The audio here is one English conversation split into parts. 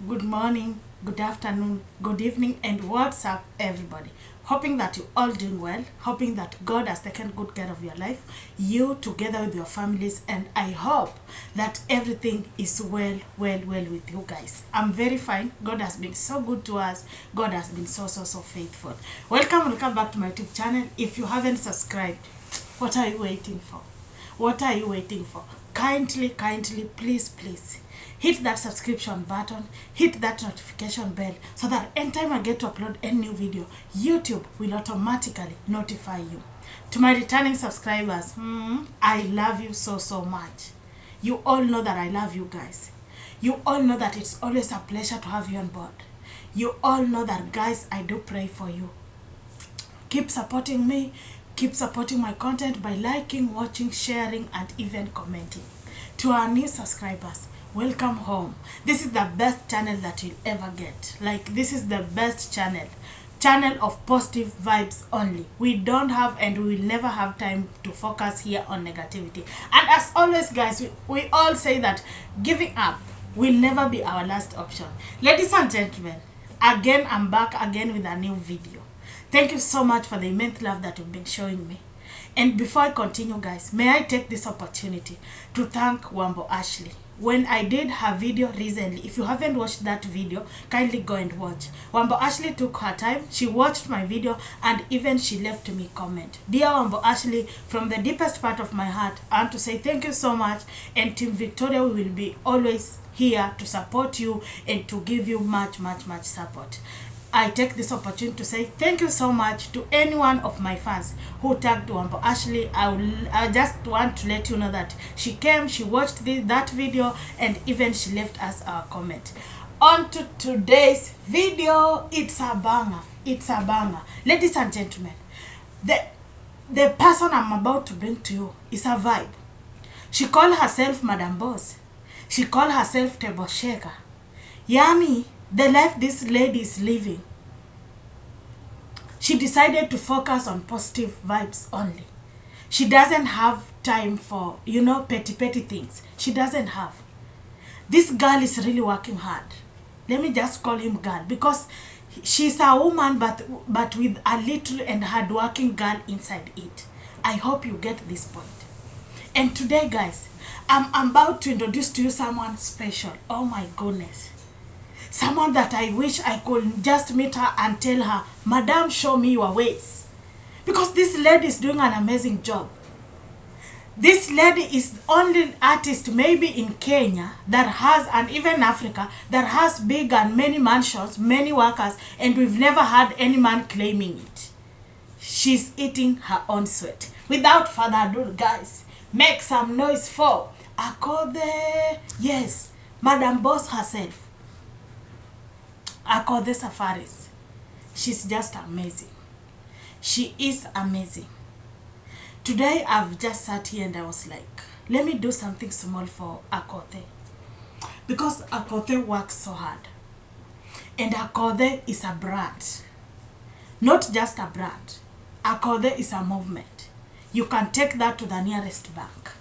good morning, good afternoon, good evening, and what's up, everybody? Hoping that you all doing well, hoping that God has taken good care of your life, you together with your families, and I hope that everything is well with you guys. I'm very fine. God has been so good to us. God has been so faithful. Welcome back to my YouTube channel. If you haven't subscribed, what are you waiting for? What are you waiting for? Kindly, please hit that subscription button, hit that notification bell so that anytime I get to upload a new video, YouTube will automatically notify you. To my returning subscribers, I love you so much. You all know that I love you guys. You all know that it's always a pleasure to have you on board. You all know that, guys, I do pray for you. Keep supporting me. Keep supporting my content by liking, watching, sharing, and even commenting. To our new subscribers, welcome home. This is the best channel that you'll ever get. Like, this is the best channel. Channel of positive vibes only. We don't have and we will never have time to focus here on negativity. And as always, guys, we all say that giving up will never be our last option. Ladies and gentlemen, again, I'm back again with a new video. Thank you so much for the immense love that you've been showing me. And before I continue, guys, may I take this opportunity to thank Wambo Ashley. When I did her video recently, if you haven't watched that video, kindly go and watch. Wambo Ashley took her time, she watched my video, and even she left me a comment. Dear Wambo Ashley, from the deepest part of my heart, I want to say thank you so much, and Team Victoria will be always here to support you and to give you much support. I take this opportunity to say thank you so much to any one of my fans who tagged Wambo Ashley. I just want to let you know that she came, she watched that video, and even she left us our comment. On to today's video. It's a banger. It's a banger. Ladies and gentlemen, the person I'm about to bring to you is a vibe. She called herself Madam Boss. She called herself Table Shaker. Yani, the life this lady is living, she decided to focus on positive vibes only. She doesn't have time for, petty things. She doesn't have. This girl is really working hard. Let me just call him girl because she's a woman but with a little and hard-working girl inside it. I hope you get this point. And today, guys, I'm about to introduce to you someone special. Oh my goodness. Someone that I wish I could just meet her and tell her, Madam, show me your ways. Because this lady is doing an amazing job. This lady is the only artist maybe in Kenya that has, and even Africa, that has big and many mansions, many workers, and we've never had any man claiming it. She's eating her own sweat. Without further ado, guys, make some noise for Akothee. Yes, Madam Boss herself. Akothee Safaris. She's just amazing. She is amazing. Today I've just sat here and I was like, let me do something small for Akothee. Because Akothee works so hard. And Akothee is a brand. Not just a brand. Akothee is a movement. You can take that to the nearest bank.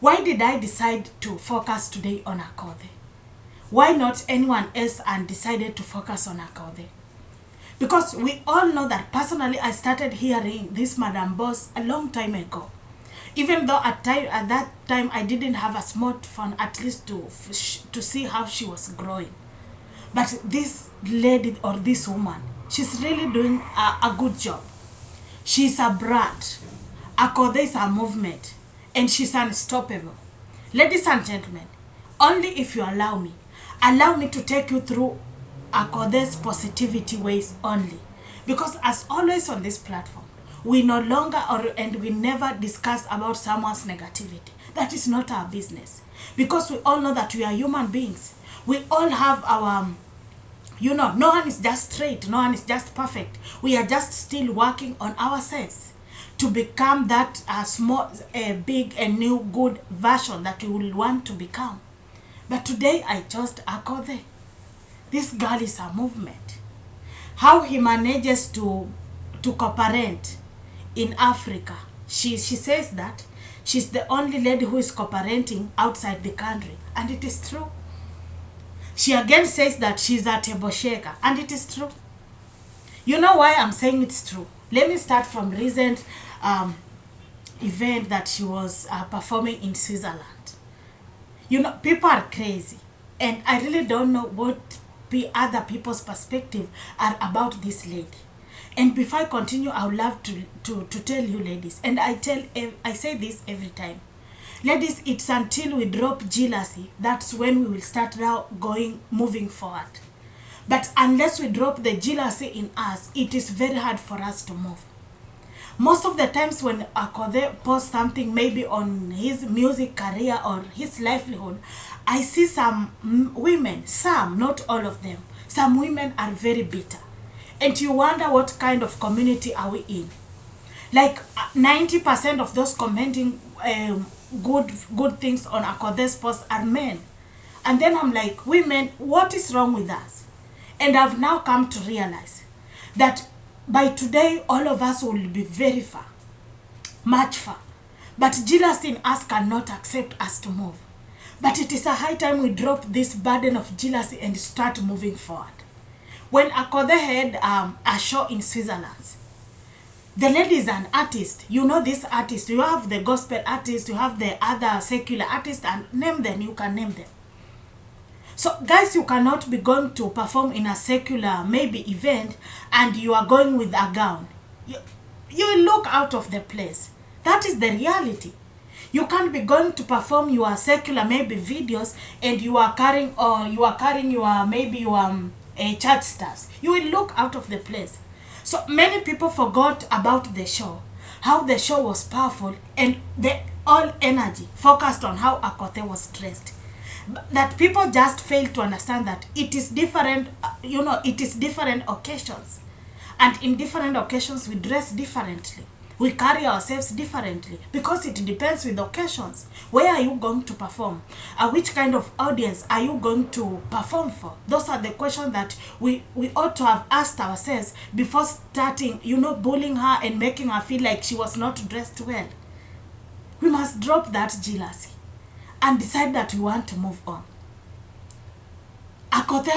Why did I decide to focus today on Akothee? Why not anyone else and decided to focus on Akothee? Because we all know that personally I started hearing this Madam Boss a long time ago. Even though at that time I didn't have a smartphone at least to see how she was growing. But this lady or this woman, she's really doing a good job. She's a brand. Akothee is a movement. And she's unstoppable. Ladies and gentlemen, only if you allow me to take you through Akothee's positivity ways only. Because as always on this platform, we no longer and we never discuss about someone's negativity. That is not our business. Because we all know that we are human beings. We all have our, no one is just straight. No one is just perfect. We are just still working on ourselves to become that small, big and new good version that we will want to become. But today I chose Akothee. This girl is a movement. How he manages to cooperate in Africa. She says that she's the only lady who is cooperating outside the country. And it is true. She again says that she's a table shaker, and it is true. You know why I'm saying it's true? Let me start from recent event that she was performing in Switzerland. You know, people are crazy, and I really don't know what other people's perspective are about this lady. And before I continue, I would love to tell you, ladies, and I say this every time. Ladies, it's until we drop jealousy, that's when we will start now moving forward. But unless we drop the jealousy in us, it is very hard for us to move. Most of the times when Akothee posts something maybe on his music career or his livelihood, I see some women, some, not all of them, some women are very bitter. And you wonder what kind of community are we in. Like 90% of those commenting good things on Akothee's post are men. And then I'm like, women, what is wrong with us? And I've now come to realize that by today, all of us will be very far, much far. But jealousy in us cannot accept us to move. But it is a high time we drop this burden of jealousy and start moving forward. When Akothee had a show in Switzerland, the lady is an artist. You know this artist. You have the gospel artist, you have the other secular artist, and name them, you can name them. So guys, you cannot be going to perform in a secular maybe event and you are going with a gown. You will look out of the place. That is the reality. You can't be going to perform your secular maybe videos and you are carrying your maybe your church stars. You will look out of the place. So many people forgot about the show, how the show was powerful, and the all energy focused on how Akothee was dressed. That people just fail to understand that it is different, it is different occasions. And in different occasions, we dress differently. We carry ourselves differently because it depends with occasions. Where are you going to perform? Which kind of audience are you going to perform for? Those are the questions that we ought to have asked ourselves before starting, bullying her and making her feel like she was not dressed well. We must drop that jealousy and decide that we want to move on. Akothee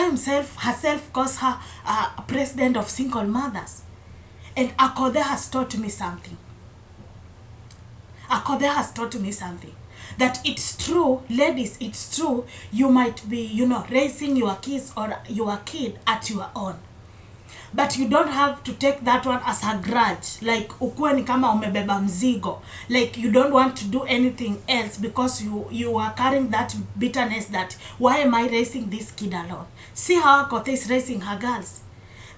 herself calls her a president of single mothers. And Akothee has taught me something. Akothee has taught me something. That it's true, ladies, it's true, you might be, raising your kids or your kid at your own. But you don't have to take that one as a grudge. Like, ukuwe ni kama umebeba mzigo. Like, you don't want to do anything else because you are carrying that bitterness that, why am I raising this kid alone? See how Akothee is raising her girls.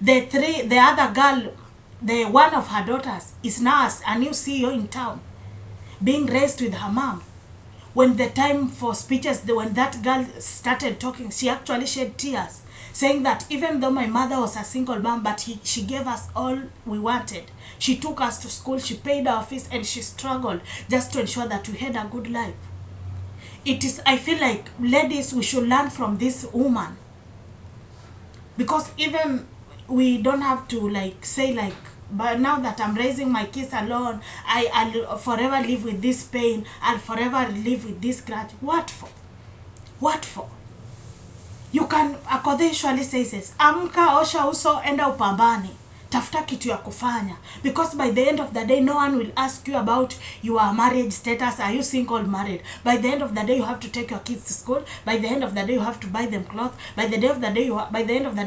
The other girl, one of her daughters, is now a new CEO in town, being raised with her mom. When the time for speeches, when that girl started talking, she actually shed tears, saying that even though my mother was a single mom, but she gave us all we wanted. She took us to school, she paid our fees, and she struggled just to ensure that we had a good life. I feel like, ladies, we should learn from this woman. Because even we don't have to say but now that I'm raising my kids alone, I'll forever live with this pain, I'll forever live with this grudge. What for? What for? You can, Akothee usually says, amka, osha uso, enda upambane. Tafuta kitu ya kufanya. Because by the end of the day, no one will ask you about your marriage status. Are you single, married? By the end of the day, you have to take your kids to school. By the end of the day, you have to buy them clothes. By the end of the day,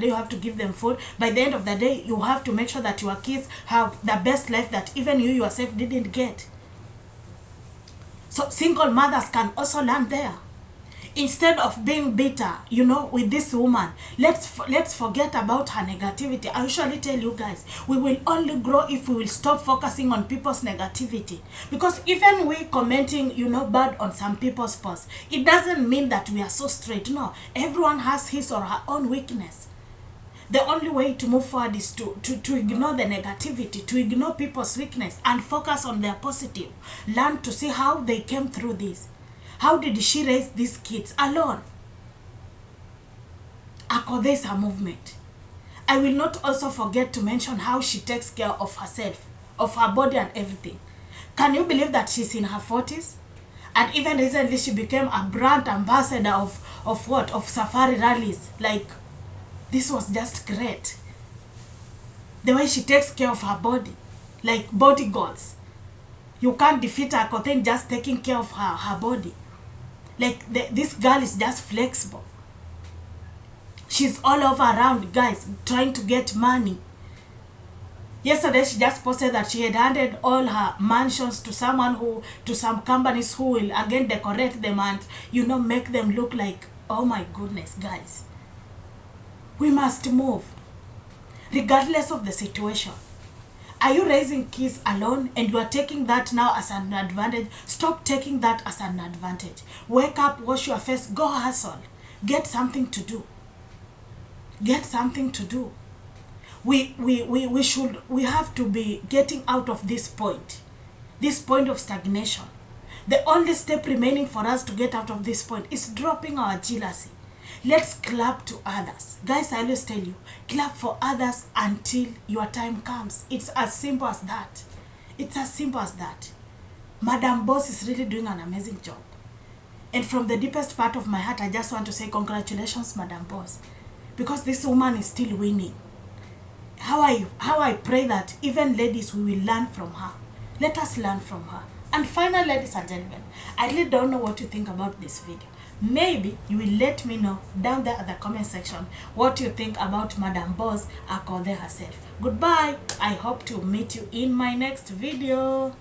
you have to give them food. By the end of the day, you have to make sure that your kids have the best life that even you yourself didn't get. So single mothers can also learn there. Instead of being bitter, with this woman, let's forget about her negativity. I usually tell you guys, we will only grow if we will stop focusing on people's negativity. Because even we commenting, bad on some people's posts, it doesn't mean that we are so straight. No, everyone has his or her own weakness. The only way to move forward is to ignore the negativity, to ignore people's weakness and focus on their positive. Learn to see how they came through this. How did she raise these kids alone? Akothee is her movement. I will not also forget to mention how she takes care of herself, of her body and everything. Can you believe that she's in her 40s? And even recently she became a brand ambassador of what? Of safari rallies. Like, this was just great. The way she takes care of her body, like bodyguards. You can't defeat Akothee just taking care of her body. Like, this girl is just flexible. She's all over around, guys, trying to get money. Yesterday, she just posted that she had handed all her mansions to some companies who will again decorate them and, make them look like, oh my goodness, guys. We must move, regardless of the situation. Are you raising kids alone and you are taking that now as an advantage? Stop taking that as an advantage. Wake up, wash your face, go hustle. Get something to do. Get something to do. We have to be getting out of this point of stagnation. The only step remaining for us to get out of this point is dropping our jealousy. Let's clap to others. Guys, I always tell you, clap for others until your time comes. It's as simple as that. It's as simple as that. Madam Boss is really doing an amazing job. And from the deepest part of my heart, I just want to say congratulations, Madam Boss. Because this woman is still winning. How I pray that even ladies, we will learn from her. Let us learn from her. And finally, ladies and gentlemen, I really don't know what you think about this video. Maybe you will let me know down there at the comment section what you think about Madam Boss Akothee herself. Goodbye. I hope to meet you in my next video.